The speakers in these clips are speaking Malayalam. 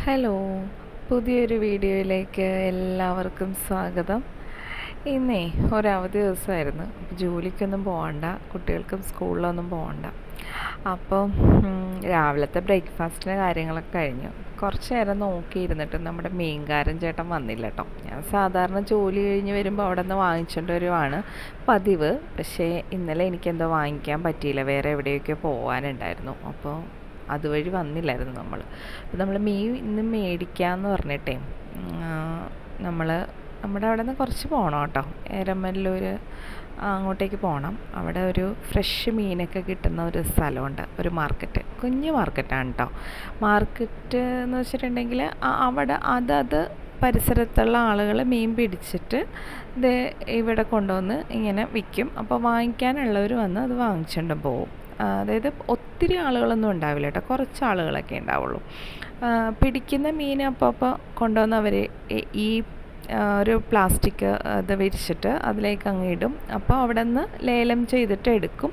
ഹലോ, പുതിയൊരു വീഡിയോയിലേക്ക് എല്ലാവർക്കും സ്വാഗതം. ഇന്നേ ഒരവധി ദിവസമായിരുന്നു. ജോലിക്കൊന്നും പോകണ്ട, കുട്ടികൾക്കും സ്കൂളിലൊന്നും പോകണ്ട. അപ്പം രാവിലത്തെ ബ്രേക്ക്ഫാസ്റ്റിൻ്റെ കാര്യങ്ങളൊക്കെ കഴിഞ്ഞു. കുറച്ച് നേരം നോക്കിയിരുന്നിട്ട് നമ്മുടെ മീൻകാരൻ ചേട്ടൻ വന്നില്ല കേട്ടോ. ഞാൻ സാധാരണ ജോലി കഴിഞ്ഞ് വരുമ്പോൾ അവിടെ നിന്ന് വാങ്ങിച്ചുകൊണ്ട് വരുവാണ് പതിവ്. പക്ഷേ ഇന്നലെ എനിക്കെന്തോ വാങ്ങിക്കാൻ പറ്റിയില്ല, വേറെ എവിടെയൊക്കെ പോകാനുണ്ടായിരുന്നു. അപ്പോൾ അതുവഴി വന്നില്ലായിരുന്നു നമ്മൾ. അപ്പോൾ നമ്മൾ മീൻ ഇന്ന് മേടിക്കാമെന്ന് പറഞ്ഞിട്ടേ നമ്മുടെ അവിടെ നിന്ന് കുറച്ച് പോകണം കേട്ടോ. എരമല്ലൂർ അങ്ങോട്ടേക്ക് പോകണം. അവിടെ ഒരു ഫ്രഷ് മീനൊക്കെ കിട്ടുന്ന ഒരു സ്ഥലമുണ്ട്, ഒരു മാർക്കറ്റ്, കുഞ്ഞു മാർക്കറ്റാണ് കേട്ടോ. മാർക്കറ്റ് എന്ന് വെച്ചിട്ടുണ്ടെങ്കിൽ അവിടെ അതത് പരിസരത്തുള്ള ആളുകൾ മീൻ പിടിച്ചിട്ട് ഇത് ഇവിടെ കൊണ്ടുവന്ന് ഇങ്ങനെ വിൽക്കും. അപ്പോൾ വാങ്ങിക്കാനുള്ളവർ വന്ന് അത് വാങ്ങിച്ചുകൊണ്ട് പോകും. അതായത് ഒത്തിരി ആളുകളൊന്നും ഉണ്ടാവില്ല കേട്ടോ, കുറച്ച് ആളുകളൊക്കെ ഉണ്ടാവുള്ളൂ. പിടിക്കുന്ന മീൻ അപ്പോൾ കൊണ്ടുവന്ന് അവർ ഈ ഒരു പ്ലാസ്റ്റിക് ഇത് വിരിച്ചിട്ട് അതിലേക്ക് അങ്ങ് ഇടും. അപ്പോൾ അവിടെ നിന്ന് ലേലം ചെയ്തിട്ട് എടുക്കും.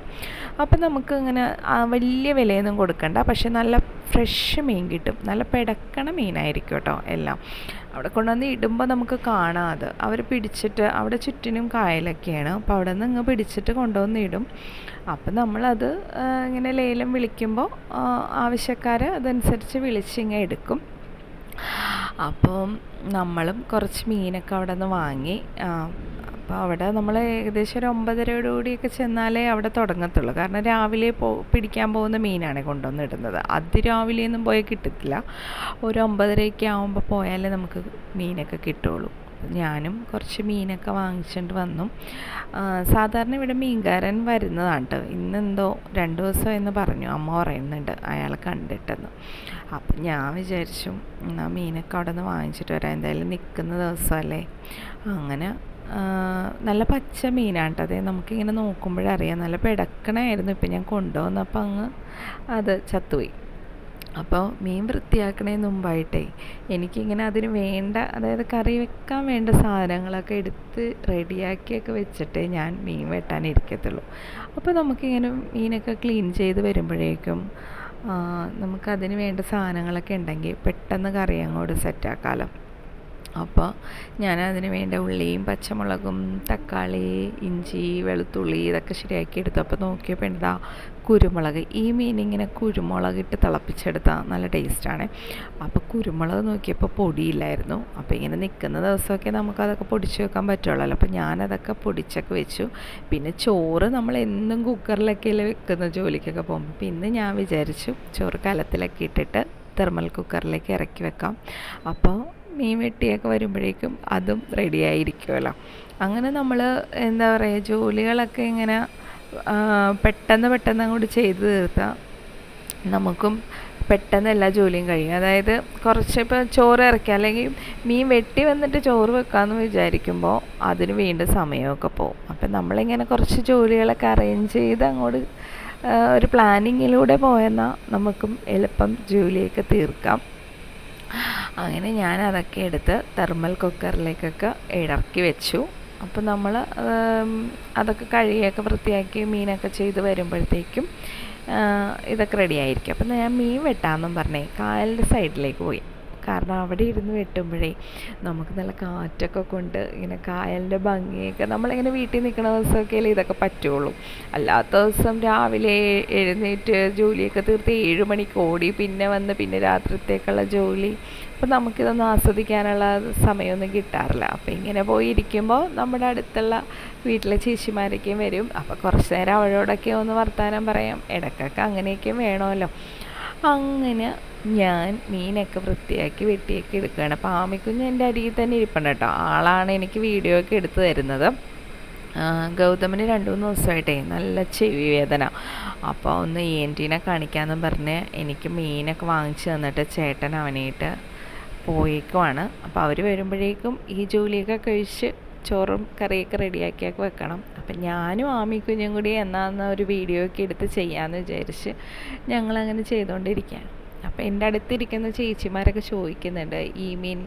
അപ്പം നമുക്ക് ഇങ്ങനെ വലിയ വിലയൊന്നും കൊടുക്കണ്ട, പക്ഷെ നല്ല ഫ്രഷ് മീൻ കിട്ടും. നല്ല പിടക്കണ മീനായിരിക്കും കേട്ടോ എല്ലാം. അവിടെ കൊണ്ടുവന്ന് ഇടുമ്പോൾ നമുക്ക് കാണാം അത് അവർ പിടിച്ചിട്ട്, അവിടെ ചുറ്റിനും കായലൊക്കെയാണ്. അപ്പോൾ അവിടെ നിന്ന് ഇങ്ങ് പിടിച്ചിട്ട് കൊണ്ടുവന്ന് ഇടും. അപ്പം നമ്മളത് ഇങ്ങനെ ലേലം വിളിക്കുമ്പോൾ ആവശ്യക്കാർ അതനുസരിച്ച് വിളിച്ചിങ്ങനെ എടുക്കും. അപ്പം നമ്മളും കുറച്ച് മീനൊക്കെ അവിടെ നിന്ന് വാങ്ങി. അപ്പോൾ അവിടെ നമ്മൾ ഏകദേശം ഒരു 9:30 ചെന്നാലേ അവിടെ തുടങ്ങത്തുള്ളൂ. കാരണം രാവിലെ പിടിക്കാൻ പോകുന്ന മീനാണ് കൊണ്ടുവന്നിടുന്നത്. അതിരാവിലെയൊന്നും പോയാൽ കിട്ടത്തില്ല. ഒരു 9:30 ആകുമ്പോൾ പോയാലേ നമുക്ക് മീനൊക്കെ കിട്ടുള്ളൂ. ഞാനും കുറച്ച് മീനൊക്കെ വാങ്ങിച്ചുകൊണ്ട് വന്നു. സാധാരണ ഇവിടെ മീൻകാരൻ വരുന്നതാണ് കേട്ടോ. ഇന്നെന്തോ 2 ദിവസം എന്ന് പറഞ്ഞു, അമ്മ പറയുന്നുണ്ട് അയാളെ കണ്ടിട്ടെന്ന്. അപ്പം ഞാൻ വിചാരിച്ചു എന്നാൽ മീനൊക്കെ അവിടെ നിന്ന് വാങ്ങിച്ചിട്ട് വരാം, എന്തായാലും നിൽക്കുന്ന ദിവസമല്ലേ. അങ്ങനെ നല്ല പച്ച മീനാണ് കേട്ടോ. അതേ നമുക്കിങ്ങനെ നോക്കുമ്പോഴറിയാം, നല്ല പിടക്കണമായിരുന്നു. ഇപ്പം ഞാൻ കൊണ്ടുവന്നപ്പോൾ അങ്ങ് അത് ചത്തുപോയി. അപ്പോൾ മീൻ വൃത്തിയാക്കണതിന് മുമ്പായിട്ടേ എനിക്കിങ്ങനെ അതിന് വേണ്ട, അതായത് കറി വെക്കാൻ വേണ്ട സാധനങ്ങളൊക്കെ എടുത്ത് റെഡിയാക്കിയൊക്കെ വെച്ചിട്ടേ ഞാൻ മീൻ വെട്ടാനിരിക്കത്തുള്ളൂ. അപ്പോൾ നമുക്കിങ്ങനെ മീനൊക്കെ ക്ലീൻ ചെയ്ത് വരുമ്പോഴേക്കും നമുക്കതിന് വേണ്ട സാധനങ്ങളൊക്കെ ഉണ്ടെങ്കിൽ പെട്ടെന്ന് കറി അങ്ങോട്ട് സെറ്റാക്കാമല്ലോ. അപ്പോൾ ഞാനതിന് വേണ്ട ഉള്ളിയും പച്ചമുളകും തക്കാളി ഇഞ്ചി വെളുത്തുള്ളി ഇതൊക്കെ ശരിയാക്കി എടുത്തു. അപ്പോൾ നോക്കിയപ്പോൾ എന്താ കുരുമുളക്, ഈ മീനിങ്ങനെ കുരുമുളകിട്ട് തിളപ്പിച്ചെടുത്താൽ നല്ല ടേസ്റ്റാണ്. അപ്പോൾ കുരുമുളക് നോക്കിയപ്പോൾ പൊടിയില്ലായിരുന്നു. അപ്പോൾ ഇങ്ങനെ നിൽക്കുന്ന ദിവസമൊക്കെ നമുക്കതൊക്കെ പൊടിച്ച് വെക്കാൻ പറ്റുള്ളൂ. അപ്പോൾ ഞാനതൊക്കെ പൊടിച്ചൊക്കെ വെച്ചു. പിന്നെ ചോറ് നമ്മൾ എന്നും കുക്കറിലൊക്കെയല്ലേ വെക്കുന്ന ജോലിക്കൊക്കെ പോകുമ്പോൾ. പിന്നെ ഞാൻ വിചാരിച്ചു ചോറ് കലത്തിലൊക്കെ ഇട്ടിട്ട് തെർമൽ കുക്കറിലേക്ക് ഇറക്കി വെക്കാം. അപ്പോൾ മീൻ വെട്ടിയൊക്കെ വരുമ്പോഴേക്കും അതും റെഡി ആയിരിക്കുമല്ലോ. അങ്ങനെ നമ്മൾ എന്താ പറയുക, ജോലികളൊക്കെ ഇങ്ങനെ പെട്ടെന്ന് അങ്ങോട്ട് ചെയ്ത് തീർത്താൽ നമുക്കും പെട്ടെന്ന് എല്ലാ ജോലിയും കഴിയും. അതായത് കുറച്ച് ഇപ്പോൾ ചോറ് ഇറക്കുക അല്ലെങ്കിൽ മീൻ വെട്ടി വന്നിട്ട് ചോറ് വെക്കാമെന്ന് വിചാരിക്കുമ്പോൾ അതിന് വീണ്ടും സമയമൊക്കെ പോകും. അപ്പം നമ്മളിങ്ങനെ കുറച്ച് ജോലികളൊക്കെ അറേഞ്ച് ചെയ്ത് അങ്ങോട്ട് ഒരു പ്ലാനിങ്ങിലൂടെ പോയെന്നാൽ നമുക്കും എളുപ്പം ജോലിയൊക്കെ തീർക്കാം. അങ്ങനെ ഞാൻ അതൊക്കെ എടുത്ത് തെർമൽ കുക്കറിലേക്കൊക്കെ ഇറക്കി വെച്ചു. അപ്പോൾ നമ്മൾ അതൊക്കെ കഴുകിയൊക്കെ വൃത്തിയാക്കി മീനൊക്കെ ചെയ്ത് വരുമ്പോഴത്തേക്കും ഇതൊക്കെ റെഡി ആയിരിക്കും. അപ്പം ഞാൻ മീൻ വെട്ടാമെന്നും പറഞ്ഞേ കായലിൻ്റെ സൈഡിലേക്ക് പോയി. കാരണം അവിടെ ഇരുന്ന് വെട്ടുമ്പോഴേ നമുക്ക് നല്ല കാറ്റൊക്കെ കൊണ്ട് ഇങ്ങനെ കായലിൻ്റെ ഭംഗിയൊക്കെ, നമ്മളിങ്ങനെ വീട്ടിൽ നിൽക്കുന്ന ദിവസമൊക്കെയല്ലേ ഇതൊക്കെ പറ്റുള്ളൂ. അല്ലാത്ത ദിവസം രാവിലെ എഴുന്നേറ്റ് ജോലിയൊക്കെ തീർത്ത് 7 മണിക്ക് ഓടി പിന്നെ വന്ന് പിന്നെ രാത്രിത്തേക്കുള്ള ജോലി, അപ്പോൾ നമുക്കിതൊന്നും ആസ്വദിക്കാനുള്ള സമയമൊന്നും കിട്ടാറില്ല. അപ്പോൾ ഇങ്ങനെ പോയി ഇരിക്കുമ്പോൾ നമ്മുടെ അടുത്തുള്ള വീട്ടിലെ ചേച്ചിമാരൊക്കെയും വരും. അപ്പോൾ കുറച്ച് നേരം അവരോടൊക്കെ ഒന്ന് വർത്താനം പറയാം. ഇടയ്ക്കൊക്കെ അങ്ങനെയൊക്കെയും വേണമല്ലോ. അങ്ങനെ ഞാൻ മീനൊക്കെ വൃത്തിയാക്കി വെട്ടിയൊക്കെ എടുക്കുകയാണ്. അപ്പോൾ ആമിക്കുഞ്ഞ് എൻ്റെ അരികിൽ തന്നെ ഇരിപ്പുണ്ട് കേട്ടോ. ആളാണ് എനിക്ക് വീഡിയോ ഒക്കെ എടുത്തു തരുന്നത്. ഗൗതമിന് 2-3 ദിവസമായിട്ടേ നല്ല ചെവി വേദന. അപ്പോൾ ഒന്ന് ENT കാണിക്കാമെന്ന് പറഞ്ഞ് എനിക്ക് മീനൊക്കെ വാങ്ങിച്ച് തന്നിട്ട് ചേട്ടൻ അവനായിട്ട് പോയേക്കുവാണ്. അപ്പോൾ അവർ വരുമ്പോഴേക്കും ഈ ജോലിയൊക്കെ കഴിച്ച് ചോറും കറിയൊക്കെ റെഡിയാക്കിയൊക്കെ വെക്കണം. അപ്പം ഞാനും ആമിക്കുഞ്ഞും കൂടി എന്നാന്ന് ഒരു വീഡിയോ ഒക്കെ എടുത്ത് ചെയ്യാമെന്ന് വിചാരിച്ച് ഞങ്ങളങ്ങനെ ചെയ്തുകൊണ്ടിരിക്കുകയാണ്. അപ്പോൾ എൻ്റെ അടുത്തിരിക്കുന്ന ചേച്ചിമാരൊക്കെ ചോദിക്കുന്നുണ്ട്, ഈ മീൻ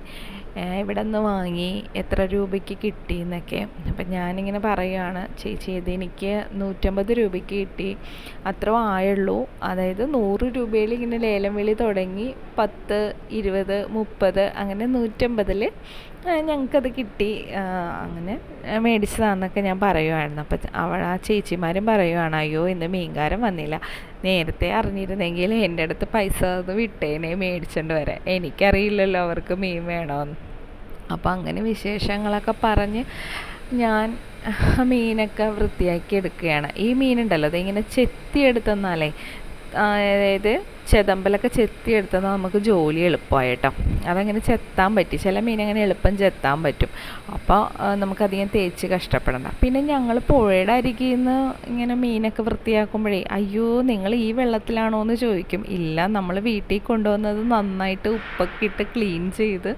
ഇവിടെ നിന്ന് വാങ്ങി, എത്ര രൂപയ്ക്ക് കിട്ടി എന്നൊക്കെ. അപ്പം ഞാനിങ്ങനെ പറയുകയാണ്, ചേച്ചി ഇത് എനിക്ക് 150 രൂപയ്ക്ക് കിട്ടി, അത്ര ആയുള്ളൂ. അതായത് 100 രൂപയിൽ ഇങ്ങനെ ലേലം വിളി തുടങ്ങി 10, 20, 30 അങ്ങനെ 150-ൽ ഞങ്ങൾക്കത് കിട്ടി, അങ്ങനെ മേടിച്ചതാണെന്നൊക്കെ ഞാൻ പറയുമായിരുന്നു. അപ്പം ആ ചേച്ചിമാരും പറയുവാണ്, അയ്യോ ഇന്ന് മീൻകാരൻ വന്നില്ല, നേരത്തെ അറിഞ്ഞിരുന്നെങ്കിൽ എൻ്റെ അടുത്ത് പൈസ അത് വിട്ടേനെ മേടിച്ചുകൊണ്ട് വരാൻ, എനിക്കറിയില്ലല്ലോ അവർക്ക് മീൻ വേണമെന്ന്. അപ്പോൾ അങ്ങനെ വിശേഷങ്ങളൊക്കെ പറഞ്ഞ് ഞാൻ മീനൊക്കെ വൃത്തിയാക്കി എടുക്കുകയാണ്. ഈ മീനുണ്ടല്ലോ, അതിങ്ങനെ ചെത്തിയെടുത്തെന്നാലേ, അതായത് ചെതമ്പലൊക്കെ ചെത്തിയെടുത്താൽ നമുക്ക് ജോലി എളുപ്പമായിട്ടോ. അതങ്ങനെ ചെത്താൻ പറ്റി, ചില മീനങ്ങനെ എളുപ്പം ചെത്താൻ പറ്റും. അപ്പോൾ നമുക്കധികം തേച്ച് കഷ്ടപ്പെടണ്ട. പിന്നെ ഞങ്ങൾ പുഴയുടെ അരികിൽ നിന്ന് ഇങ്ങനെ മീനൊക്കെ വൃത്തിയാക്കുമ്പോഴേ, അയ്യോ നിങ്ങൾ ഈ വെള്ളത്തിലാണോ എന്ന് ചോദിക്കും. ഇല്ല, നമ്മൾ വീട്ടിൽ കൊണ്ടുവന്നത് നന്നായിട്ട് ഉപ്പൊക്കെ ഇട്ട് ക്ലീൻ ചെയ്ത്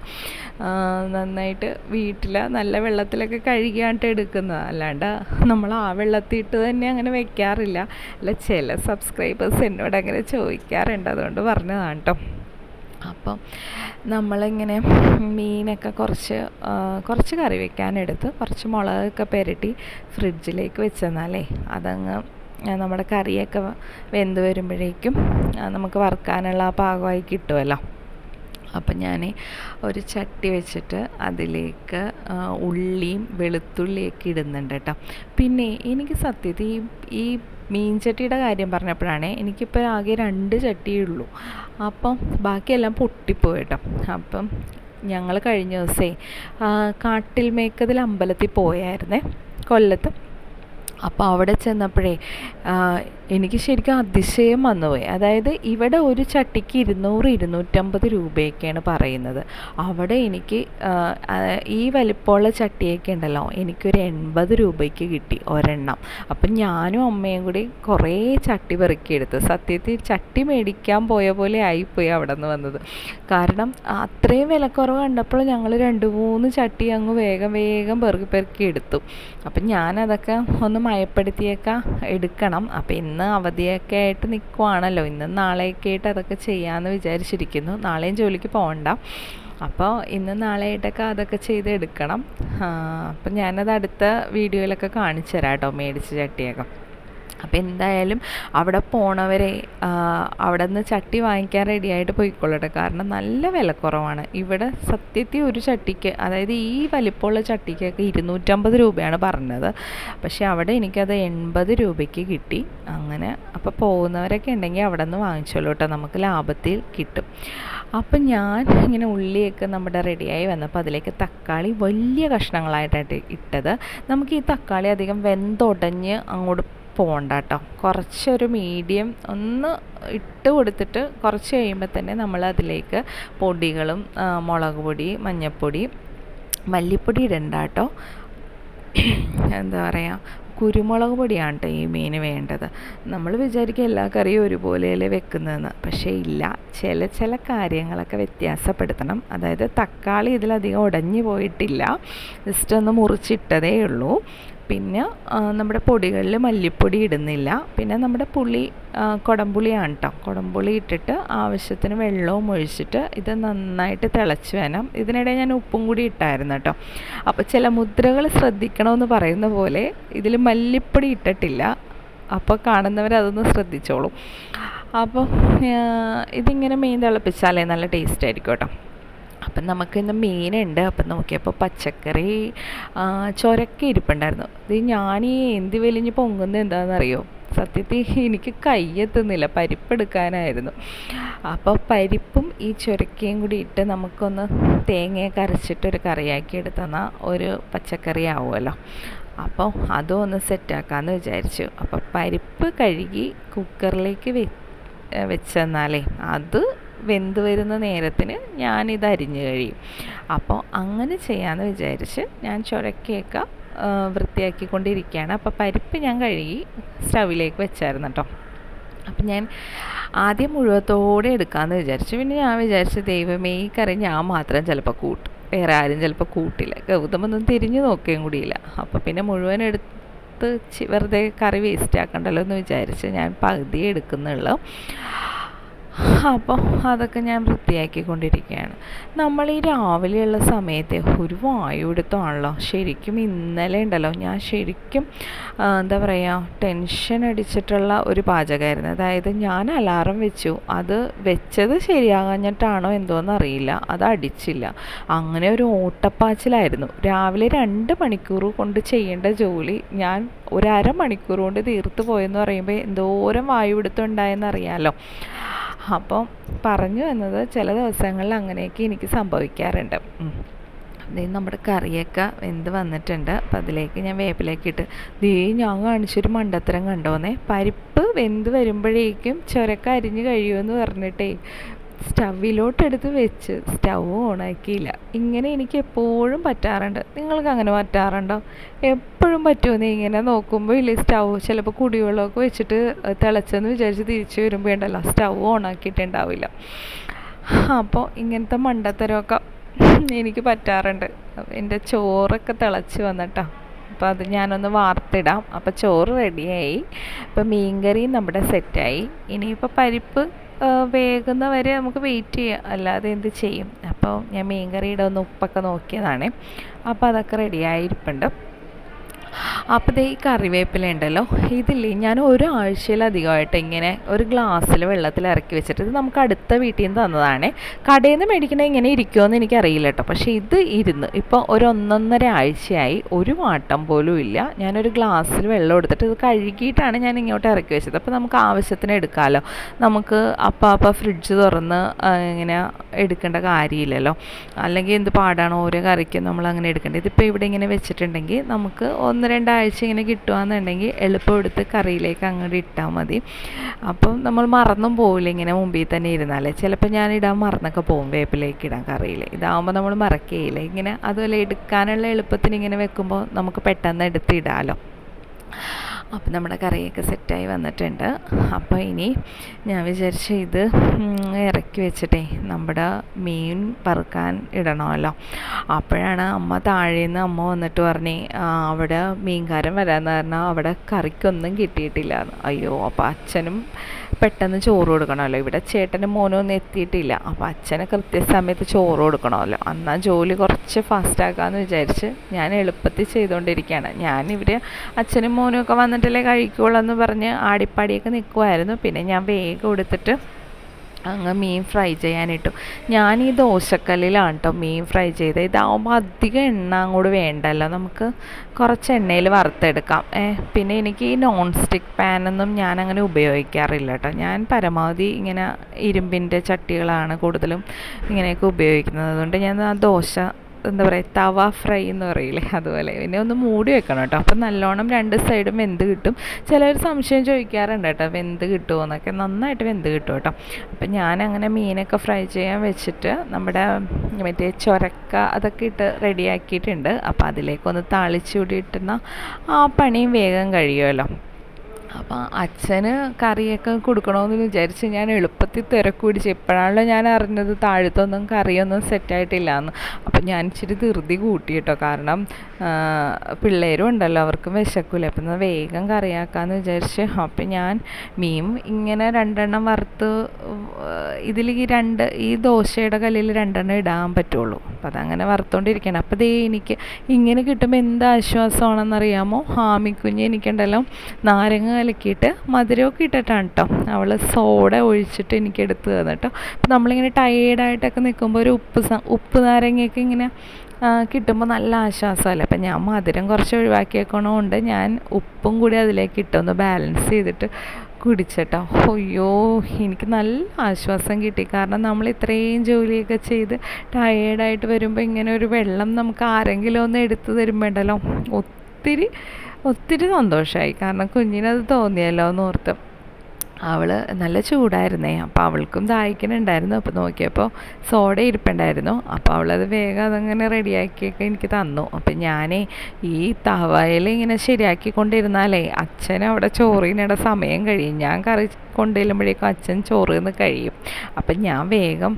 നന്നായിട്ട് വീട്ടിൽ നല്ല വെള്ളത്തിലൊക്കെ കഴുകിയാണ്ട് എടുക്കുന്നത്, അല്ലാണ്ട് നമ്മൾ ആ വെള്ളത്തിൽ ഇട്ട് തന്നെ അങ്ങനെ വെക്കാറില്ല. അല്ല, ചില സബ്സ്ക്രൈബേഴ്സ് എന്നോട് അങ്ങനെ ചോദിക്കാറുണ്ട്, അതുകൊണ്ട് പറഞ്ഞതാണ് കേട്ടോ. അപ്പം നമ്മളിങ്ങനെ മീനൊക്കെ കുറച്ച് കറി വെക്കാനെടുത്ത് കുറച്ച് മുളകൊക്കെ പുരട്ടി ഫ്രിഡ്ജിലേക്ക് വെച്ചെന്നാലേ അതങ്ങ് നമ്മുടെ കറിയൊക്കെ വെന്ത് വരുമ്പോഴേക്കും നമുക്ക് വറുക്കാനുള്ള പാകമായി കിട്ടുമല്ലോ. അപ്പം ഞാൻ ഒരു ചട്ടി വെച്ചിട്ട് അതിലേക്ക് ഉള്ളിയും വെളുത്തുള്ളിയൊക്കെ ഇടുന്നുണ്ട് കേട്ടോ. പിന്നെ എനിക്ക് സത്യത്തിൽ ഈ മീൻ ചട്ടിയുടെ കാര്യം പറഞ്ഞപ്പോഴാണ്, എനിക്കിപ്പോൾ ആകെ 2 ചട്ടിയേ ഉള്ളൂ. അപ്പം ബാക്കിയെല്ലാം പൊട്ടിപ്പോയി കേട്ടോ. അപ്പം ഞങ്ങൾ കഴിഞ്ഞ ദിവസമേ കാട്ടിൽ മേക്കതിൽ അമ്പലത്തിൽ പോയായിരുന്നേ, കൊല്ലത്ത്. അപ്പോൾ അവിടെ ചെന്നപ്പോഴേ എനിക്ക് ശരിക്കും അതിശയം വന്നുപോയി. അതായത് ഇവിടെ ഒരു ചട്ടിക്ക് 200-250 രൂപയൊക്കെയാണ് പറയുന്നത്. അവിടെ എനിക്ക് ഈ വലിപ്പമുള്ള ചട്ടിയൊക്കെ ഉണ്ടല്ലോ, എനിക്കൊരു 80 രൂപയ്ക്ക് കിട്ടി ഒരെണ്ണം. അപ്പം ഞാനും അമ്മയും കൂടി കുറേ ചട്ടി പെറുക്കിയെടുത്ത്. സത്യത്തിൽ ചട്ടി മേടിക്കാൻ പോയ പോലെ ആയിപ്പോയി അവിടെ നിന്ന് വന്നത്. കാരണം അത്രയും വിലക്കുറവ് കണ്ടപ്പോൾ ഞങ്ങൾ 2-3 ചട്ടി അങ്ങ് വേഗം പെറുക്കി എടുത്തു. അപ്പം ഞാനതൊക്കെ ഒന്ന് മയപ്പെടുത്തിയൊക്കെ എടുക്കണം. അപ്പം ഇന്ന് അവധിയൊക്കെ ആയിട്ട് നിൽക്കുവാണല്ലോ, ഇന്നും നാളെയൊക്കെ ആയിട്ട് അതൊക്കെ ചെയ്യാമെന്ന് വിചാരിച്ചിരിക്കുന്നു. നാളെയും ജോലിക്ക് പോകണ്ട, അപ്പോൾ ഇന്ന് നാളെയായിട്ടൊക്കെ അതൊക്കെ ചെയ്തെടുക്കണം. അപ്പം ഞാനത് അടുത്ത വീഡിയോയിലൊക്കെ കാണിച്ചു തരാം കേട്ടോ, മേടിച്ച ചട്ടിയൊക്കെ. അപ്പോൾ എന്തായാലും അവിടെ പോണവരെ അവിടെ നിന്ന് ചട്ടി വാങ്ങിക്കാൻ റെഡിയായിട്ട് പോയിക്കൊള്ളട്ടെ, കാരണം നല്ല വിലക്കുറവാണ് ഇവിടെ. സത്യത്തിൽ ഒരു ചട്ടിക്ക്, അതായത് ഈ വലിപ്പമുള്ള ചട്ടിക്കൊക്കെ 250 രൂപയാണ് പറഞ്ഞത്, പക്ഷേ അവിടെ എനിക്കത് 80 രൂപയ്ക്ക് കിട്ടി. അങ്ങനെ അപ്പോൾ പോകുന്നവരൊക്കെ ഉണ്ടെങ്കിൽ അവിടെ നിന്ന് വാങ്ങിച്ചോളൂ കേട്ടോ, നമുക്ക് ലാഭത്തിൽ കിട്ടും. അപ്പം ഞാൻ ഇങ്ങനെ ഉള്ളിയൊക്കെ നമ്മുടെ റെഡിയായി വന്നപ്പോൾ അതിലേക്ക് തക്കാളി വലിയ കഷ്ണങ്ങളായിട്ടാണ് ഇട്ടത്. നമുക്ക് ഈ തക്കാളി അധികം വെന്തുടഞ്ഞ് അങ്ങോട്ട് പോകണ്ട കേട്ടോ, കുറച്ചൊരു മീഡിയം ഒന്ന് ഇട്ട് കൊടുത്തിട്ട് കുറച്ച് കഴിയുമ്പോൾ തന്നെ നമ്മൾ അതിലേക്ക് പൊടികളും മുളക് പൊടി, മഞ്ഞൾപ്പൊടി, മല്ലിപ്പൊടി ഇടണ്ട കേട്ടോ, എന്താ പറയുക, കുരുമുളക് പൊടിയാണ് കേട്ടോ ഈ മീൻ വേണ്ടത്. നമ്മൾ വിചാരിക്കും എല്ലാ കറിയും ഒരുപോലെയല്ലേ വെക്കുന്നതെന്ന്, പക്ഷേ ഇല്ല, ചില കാര്യങ്ങളൊക്കെ വ്യത്യാസപ്പെടുത്തണം. അതായത് തക്കാളി ഇതിലധികം ഉടഞ്ഞു പോയിട്ടില്ല, ജസ്റ്റ് ഒന്ന് മുറിച്ചിട്ടതേ ഉള്ളൂ. പിന്നെ നമ്മുടെ പൊടികളിൽ മല്ലിപ്പൊടി ഇടുന്നില്ല. പിന്നെ നമ്മുടെ പുളി കുടംപുളിയാണ് കേട്ടോ, കുടംപുളി ഇട്ടിട്ട് ആവശ്യത്തിന് വെള്ളവും ഒഴിച്ചിട്ട് ഇത് നന്നായിട്ട് തിളച്ച് വേണം. ഇതിനിടെ ഞാൻ ഉപ്പും കൂടി ഇട്ടായിരുന്നു കേട്ടോ. അപ്പോൾ ചില മുദ്രകൾ ശ്രദ്ധിക്കണമെന്ന് പറയുന്ന പോലെ ഇതിൽ മല്ലിപ്പൊടി ഇട്ടിട്ടില്ല, അപ്പോൾ കാണുന്നവരതൊന്ന് ശ്രദ്ധിച്ചോളും. അപ്പോൾ ഇതിങ്ങനെ മീൻ തിളപ്പിച്ചാലേ നല്ല ടേസ്റ്റ് ആയിരിക്കും കേട്ടോ. അപ്പം നമുക്കിന്ന് മീനുണ്ട്. അപ്പം നോക്കിയപ്പോൾ പച്ചക്കറി ചൊരക്ക ഇരിപ്പുണ്ടായിരുന്നു. ഇത് ഞാൻ ഈ എന്തി വലിഞ്ഞ് പൊങ്ങുന്നത് എന്താണെന്നറിയോ, സത്യത്തിൽ എനിക്ക് കയ്യെത്തുന്നില്ല, പരിപ്പെടുക്കാനായിരുന്നു. അപ്പോൾ പരിപ്പും ഈ ചൊരക്കയും കൂടി ഇട്ട് നമുക്കൊന്ന് തേങ്ങയൊക്കെ അരച്ചിട്ടൊരു കറിയാക്കി എടുത്തെന്നാൽ ഒരു പച്ചക്കറി ആവുമല്ലോ. അപ്പോൾ അതും ഒന്ന് സെറ്റാക്കാമെന്ന് വിചാരിച്ചു. അപ്പോൾ പരിപ്പ് കഴുകി കുക്കറിലേക്ക് വെച്ചെന്നാലേ അത് വെന്ത് വരുന്ന നേരത്തിന് ഞാനിത് അരിഞ്ഞ് കഴിയും. അപ്പോൾ അങ്ങനെ ചെയ്യാമെന്ന് വിചാരിച്ച് ഞാൻ ചൊരക്കയൊക്കെ വൃത്തിയാക്കിക്കൊണ്ടിരിക്കുകയാണ്. അപ്പോൾ പരിപ്പ് ഞാൻ കഴുകി സ്റ്റൗവിലേക്ക് വെച്ചായിരുന്നു കേട്ടോ. അപ്പം ഞാൻ ആദ്യം മുഴുവത്തോടെ എടുക്കാമെന്ന് വിചാരിച്ചു. പിന്നെ ഞാൻ വിചാരിച്ചു, ദൈവമേ ഈ കറി ഞാൻ മാത്രം ചിലപ്പോൾ കൂട്ടും, വേറെ ആരും ചിലപ്പോൾ കൂട്ടില്ല, ഗൗതമൊന്നും തിരിഞ്ഞു നോക്കുകയും കൂടിയില്ല. അപ്പോൾ പിന്നെ മുഴുവൻ എടുത്ത് വെറുതെ കറി വേസ്റ്റ് ആക്കണ്ടല്ലോ എന്ന് വിചാരിച്ച് ഞാൻ പകുതി എടുക്കുന്നുള്ളൂ. അപ്പോൾ അതൊക്കെ ഞാൻ വൃത്തിയാക്കിക്കൊണ്ടിരിക്കുകയാണ്. നമ്മൾ ഈ രാവിലെയുള്ള സമയത്ത് ഒരു വായുപിടുത്തമാണല്ലോ. ശരിക്കും ഇന്നലെ ഉണ്ടല്ലോ, ഞാൻ ശരിക്കും എന്താ പറയുക, ടെൻഷൻ അടിച്ചിട്ടുള്ള ഒരു പാചകമായിരുന്നു. അതായത് ഞാൻ അലാറം വെച്ചു, അത് വെച്ചത് ശരിയാകാഞ്ഞിട്ടാണോ എന്തോന്നറിയില്ല, അത് അടിച്ചില്ല. അങ്ങനെ ഒരു ഓട്ടപ്പാച്ചിലായിരുന്നു. രാവിലെ 2 മണിക്കൂർ കൊണ്ട് ചെയ്യേണ്ട ജോലി ഞാൻ ഒരു അരമണിക്കൂർ കൊണ്ട് തീർത്ത് പോയെന്ന് പറയുമ്പോൾ എന്തോരം വായുപിടുത്തം ഉണ്ടായെന്ന് അറിയാമല്ലോ. അപ്പോൾ പറഞ്ഞു വന്നത്, ചില ദിവസങ്ങളിൽ അങ്ങനെയൊക്കെ എനിക്ക് സംഭവിക്കാറുണ്ട്. നമ്മുടെ കറിയൊക്കെ വെന്ത് വന്നിട്ടുണ്ട്. അപ്പം അതിലേക്ക് ഞാൻ വേപ്പിലേക്ക് ഇട്ട് ഞാൻ കാണിച്ചൊരു മണ്ടത്തരം കണ്ടോന്നേ. പരിപ്പ് വെന്ത് വരുമ്പോഴേക്കും ചുരക്ക അരിഞ്ഞ് കഴിയുമെന്ന് പറഞ്ഞിട്ടേ സ്റ്റൗവിലോട്ടെടുത്ത് വെച്ച് സ്റ്റൗ ഓണാക്കിയില്ല. ഇങ്ങനെ എനിക്ക് എപ്പോഴും പറ്റാറുണ്ട്. നിങ്ങൾക്ക് അങ്ങനെ പറ്റാറുണ്ടോ? എപ്പോഴും പറ്റുമോ? ഇങ്ങനെ നോക്കുമ്പോൾ ഇല്ലേ, സ്റ്റൗ ചിലപ്പോൾ കുടിവെള്ളമൊക്കെ വെച്ചിട്ട് തിളച്ചെന്ന് വിചാരിച്ച് തിരിച്ച് വരുമ്പോൾ ഉണ്ടല്ലോ, സ്റ്റൗ ഓണാക്കിയിട്ടുണ്ടാവില്ല. അപ്പോൾ ഇങ്ങനത്തെ മണ്ടത്തരമൊക്കെ എനിക്ക് പറ്റാറുണ്ട്. എൻ്റെ ചോറൊക്കെ തിളച്ച് വന്നിട്ടോ. അപ്പോൾ അത് ഞാനൊന്ന് വാർത്തിടാം. അപ്പോൾ ചോറ് റെഡിയായി. ഇപ്പോൾ മീൻകറിയും നമ്മുടെ സെറ്റായി. ഇനിയിപ്പോൾ പരിപ്പ് വേകുന്ന വരെ നമുക്ക് വെയിറ്റ് ചെയ്യാം, അല്ലാതെ എന്ത് ചെയ്യും. അപ്പോൾ ഞാൻ മീൻകറിയുടെ ഒന്ന് ഉപ്പൊക്കെ നോക്കിയതാണ്. അപ്പോൾ അതൊക്കെ റെഡിയായിരിപ്പുണ്ട്. അപ്പോൾ ഈ കറിവേപ്പില ഉണ്ടല്ലോ, ഇതില്ലേ, ഞാൻ ഒരാഴ്ചയിലധികമായിട്ട് ഇങ്ങനെ ഒരു ഗ്ലാസ്സിൽ വെള്ളത്തിൽ ഇറക്കി വെച്ചിട്ട്, ഇത് നമുക്ക് അടുത്ത വീട്ടിൽ നിന്ന് തന്നതാണ്. കടയിൽ നിന്ന് മേടിക്കണേ ഇങ്ങനെ ഇരിക്കുമെന്ന് എനിക്കറിയില്ല കേട്ടോ. പക്ഷേ ഇത് ഇരുന്ന് ഇപ്പോൾ ഒരു 1.5 ആഴ്ചയായി, ഒരു മാട്ടം പോലും ഇല്ല. ഞാനൊരു ഗ്ലാസ്സിൽ വെള്ളം എടുത്തിട്ട് ഇത് കഴുകിയിട്ടാണ് ഞാൻ ഇങ്ങോട്ട് ഇറക്കി വെച്ചത്. അപ്പോൾ നമുക്ക് ആവശ്യത്തിന് എടുക്കാമല്ലോ. നമുക്ക് അപ്പം ഫ്രിഡ്ജ് തുറന്ന് ഇങ്ങനെ എടുക്കേണ്ട കാര്യമില്ലല്ലോ. അല്ലെങ്കിൽ എന്ത് പാടാണ് ഓരോ കറിക്കും നമ്മൾ അങ്ങനെ എടുക്കേണ്ടത്. ഇതിപ്പോൾ ഇവിടെ ഇങ്ങനെ വെച്ചിട്ടുണ്ടെങ്കിൽ നമുക്ക് 1-2 ആഴ്ച ഇങ്ങനെ കിട്ടുകയെന്നുണ്ടെങ്കിൽ എളുപ്പം എടുത്ത് കറിയിലേക്ക് അങ്ങോട്ട് ഇട്ടാൽ മതി. അപ്പം നമ്മൾ മറന്നും പോവില്ല ഇങ്ങനെ മുമ്പിൽ തന്നെ ഇരുന്നാലേ. ചിലപ്പോൾ ഞാൻ ഇടാൻ മറന്നൊക്കെ പോകും, വേപ്പിലേക്ക് ഇടാൻ കറിയിൽ. ഇതാകുമ്പോൾ നമ്മൾ മറക്കുകയില്ല. ഇങ്ങനെ അതുപോലെ എടുക്കാനുള്ള എളുപ്പത്തിന് ഇങ്ങനെ വെക്കുമ്പോൾ നമുക്ക് പെട്ടെന്ന് എടുത്തിടാമല്ലോ. അപ്പം നമ്മുടെ കറിയൊക്കെ സെറ്റായി വന്നിട്ടുണ്ട്. അപ്പോൾ ഇനി ഞാൻ വിചാരിച്ച ഇത് ഇറക്കി വെച്ചിട്ടേ നമ്മുടെ മീൻ വറുക്കാൻ ഇടണമല്ലോ. അപ്പോഴാണ് അമ്മ താഴേന്ന് അമ്മ വന്നിട്ട് പറഞ്ഞ് അവിടെ മീൻകാരൻ വരാമെന്ന് പറഞ്ഞാൽ അവിടെ കറിക്കൊന്നും കിട്ടിയിട്ടില്ല. അയ്യോ, അപ്പോൾ അച്ഛനും പെട്ടെന്ന് ചോറ് കൊടുക്കണമല്ലോ. ഇവിടെ ചേട്ടനും മോനും ഒന്നും എത്തിയിട്ടില്ല. അപ്പോൾ അച്ഛന് കൃത്യസമയത്ത് ചോറ് കൊടുക്കണമല്ലോ. എന്നാൽ ജോലി കുറച്ച് ഫാസ്റ്റാക്കാമെന്ന് വിചാരിച്ച് ഞാൻ എളുപ്പത്തിൽ ചെയ്തുകൊണ്ടിരിക്കുകയാണ്. ഞാനിവർ അച്ഛനും മോനും ഒക്കെ വന്നിട്ടല്ലേ കഴിക്കുള്ളൂ എന്ന് പറഞ്ഞ് ആടിപ്പാടിയൊക്കെ നിൽക്കുമായിരുന്നു. പിന്നെ ഞാൻ വേഗം എടുത്തിട്ട് അങ്ങ് മീൻ ഫ്രൈ ചെയ്യാനിട്ടു. ഞാൻ ഈ ദോശക്കല്ലിലാണ് കേട്ടോ മീൻ ഫ്രൈ ചെയ്തത്. ഇതാവുമ്പോൾ അധികം എണ്ണ അങ്ങോട്ട് വേണ്ടല്ലോ, നമുക്ക് കുറച്ച് എണ്ണയിൽ വറുത്തെടുക്കാം. പിന്നെ എനിക്ക് ഈ നോൺ സ്റ്റിക്ക് പാനൊന്നും ഞാൻ അങ്ങനെ ഉപയോഗിക്കാറില്ല കേട്ടോ. ഞാൻ പരമാവധി ഇങ്ങനെ ഇരുമ്പിൻ്റെ ചട്ടികളാണ് കൂടുതലും ഇങ്ങനെയൊക്കെ ഉപയോഗിക്കുന്നത്. അതുകൊണ്ട് ഞാൻ ആ ദോശ എന്താ പറയുക, തവ ഫ്രൈ എന്ന് പറയില്ലേ, അതുപോലെ. പിന്നെ ഒന്ന് മൂടി വെക്കണം കേട്ടോ. അപ്പം നല്ലോണം 2 സൈഡും വെന്ത് കിട്ടും. ചിലർ സംശയം ചോദിക്കാറുണ്ട് കേട്ടോ, വെന്ത് കിട്ടുമോ എന്നൊക്കെ. നന്നായിട്ട് വെന്ത് കിട്ടും കേട്ടോ. അപ്പം ഞാനങ്ങനെ മീനൊക്കെ ഫ്രൈ ചെയ്യാൻ വെച്ചിട്ട് നമ്മുടെ മറ്റേ ചൊരക്ക അതൊക്കെ ഇട്ട് റെഡിയാക്കിയിട്ടുണ്ട്. അപ്പോൾ അതിലേക്കൊന്ന് താളിച്ചൂടി ഇട്ടുന്ന ആ പണിയും വേഗം കഴിയുമല്ലോ. അപ്പോൾ അച്ഛന് കറിയൊക്കെ കൊടുക്കണമെന്ന് വിചാരിച്ച് ഞാൻ എളുപ്പത്തിൽ തിരക്ക് പിടിച്ച്, ഇപ്പോഴാണല്ലോ ഞാൻ അറിഞ്ഞത് താഴത്തൊന്നും കറിയൊന്നും സെറ്റായിട്ടില്ല എന്ന്. അപ്പം ഞാൻ ഇച്ചിരി ധൃതി കൂട്ടി കേട്ടോ. കാരണം പിള്ളേരും ഉണ്ടല്ലോ, അവർക്കും വിശക്കൂല. അപ്പം വേഗം കറിയാക്കാമെന്ന് വിചാരിച്ച്. അപ്പം ഞാൻ മീൻ ഇങ്ങനെ 2 വറുത്ത് ഇതിൽ ഈ ദോശയുടെ കല്ലിൽ 2 ഇടാൻ പറ്റുള്ളൂ. അപ്പം അതങ്ങനെ വറുത്തോണ്ടിരിക്കണം. അപ്പോൾ എനിക്ക് ഇങ്ങനെ കിട്ടുമ്പോൾ എന്ത് ആശ്വാസമാണെന്നറിയാമോ? ഹാമിക്കുഞ്ഞ് എനിക്കുണ്ടല്ലോ നാരങ്ങ കലക്കിയിട്ട് മധുരമൊക്കെ ഇട്ടിട്ടാണ് കേട്ടോ അവൾ സോഡ ഒഴിച്ചിട്ട് എനിക്ക് എടുത്ത് തന്നിട്ടോ. അപ്പോൾ നമ്മളിങ്ങനെ ടയേർഡായിട്ടൊക്കെ നിൽക്കുമ്പോൾ ഒരു ഉപ്പ് നാരങ്ങയൊക്കെ ഇങ്ങനെ കിട്ടുമ്പോൾ നല്ല ആശ്വാസമല്ലേ. അപ്പം ഞാൻ മധുരം കുറച്ച് ഒഴിവാക്കിയേക്കണോണ്ട് ഞാൻ ഉപ്പും കൂടി അതിലേക്ക് ഇട്ടൊന്ന് ബാലൻസ് ചെയ്തിട്ട് കുടിച്ചിട്ടോ. അയ്യോ, എനിക്ക് നല്ല ആശ്വാസം കിട്ടി. കാരണം നമ്മൾ ഇത്രയും ജോലിയൊക്കെ ചെയ്ത് ടയേർഡായിട്ട് വരുമ്പോൾ ഇങ്ങനെ ഒരു വെള്ളം നമുക്ക് ആരെങ്കിലും ഒന്ന് എടുത്തു തരുമ്പോണ്ടല്ലോ ഒത്തിരി സന്തോഷമായി. കാരണം കുഞ്ഞിനത് തോന്നിയല്ലോ എന്ന് ഓർത്ത്. അവൾ നല്ല ചൂടായിരുന്നേ. അപ്പോൾ അവൾക്കും ദാഹിക്കുന്നുണ്ടായിരുന്നു. അപ്പോൾ നോക്കിയപ്പോൾ സോഡ ഇരിപ്പുണ്ടായിരുന്നു. അപ്പോൾ അവളത് വേഗം അതങ്ങനെ റെഡിയാക്കിയൊക്കെ എനിക്ക് തന്നു. അപ്പം ഞാൻ ഈ തവയിൽ ഇങ്ങനെ ശരിയാക്കിക്കൊണ്ടിരുന്നാലേ അച്ഛൻ അവിടെ ചോറിനിടെ സമയം കഴിയും. ഞാൻ കറി കൊണ്ടുവരുമ്പോഴേക്കും അച്ഛൻ ചോറ് നിന്ന് കഴിയും. അപ്പം ഞാൻ വേഗം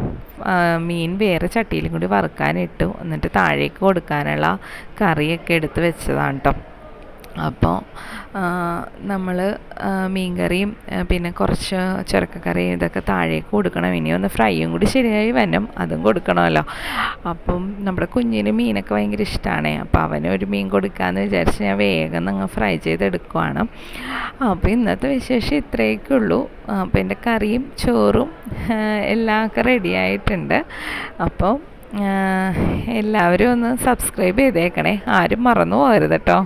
മീൻ വേറെ ചട്ടിയിലും കൂടി വറുക്കാനിട്ടു. എന്നിട്ട് താഴേക്ക് കൊടുക്കാനുള്ള കറിയൊക്കെ എടുത്ത് വെച്ചതാണ് കേട്ടോ. അപ്പോൾ നമ്മൾ മീൻകറിയും പിന്നെ കുറച്ച് ചുരക്കക്കറിയും ഇതൊക്കെ താഴേക്ക് കൊടുക്കണം. ഇനി ഒന്ന് ഫ്രൈയും കൂടി ശരിയായി വരണം, അതും കൊടുക്കണമല്ലോ. അപ്പം നമ്മുടെ കുഞ്ഞിന് മീനൊക്കെ ഭയങ്കര ഇഷ്ടമാണ്. അപ്പോൾ അവനൊരു മീൻ കൊടുക്കാമെന്ന് വിചാരിച്ച് ഞാൻ വേഗം അങ്ങ് ഫ്രൈ ചെയ്തെടുക്കുവാണ്. അപ്പോൾ ഇന്നത്തെ വിശേഷം ഇത്രയൊക്കെ ഉള്ളൂ. അപ്പോൾ എൻ്റെ കറിയും ചോറും എല്ലാം റെഡി ആയിട്ടുണ്ട്. അപ്പോൾ എല്ലാവരും ഒന്ന് സബ്സ്ക്രൈബ് ചെയ്തേക്കണേ, ആരും മറന്നു പോകരുത് കേട്ടോ.